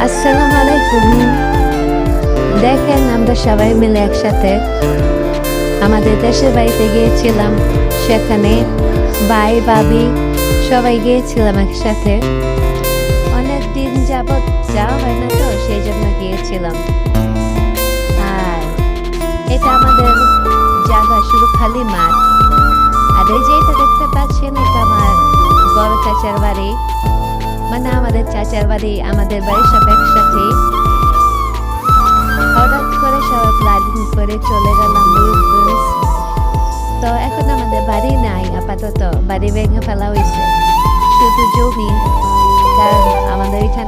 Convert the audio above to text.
আসসালামু আলাইকুম। দেখেন আমরা সবাই মিলে একসাথে আমাদের দেশের বাড়িতে গিয়েছিলাম। সেখানে ভাই ভাবি সবাই গিয়েছিলাম একসাথে। অনেক দিন যাবৎ যাওয়া হয় না, তো সেই জন্য গিয়েছিলাম। আর এটা আমাদের জায়গা শুধু খালি মাঠ। আর এই যে এটা দেখতে পাচ্ছেন, এটা আমার বড় চাচার বাড়ি, মানে আমাদের চাচার বাড়ি, আমাদের বাড়ি সব একসাথে। হঠাৎ করে সবাই প্ল্যানিং করে চলে গেলাম রূপগঞ্জ। তো এখন আমাদের বাড়ি নাই, আপাতত বাড়ি ভেঙে ফেলা হয়েছে, শুধু জমি। কারণ আমাদের এখানে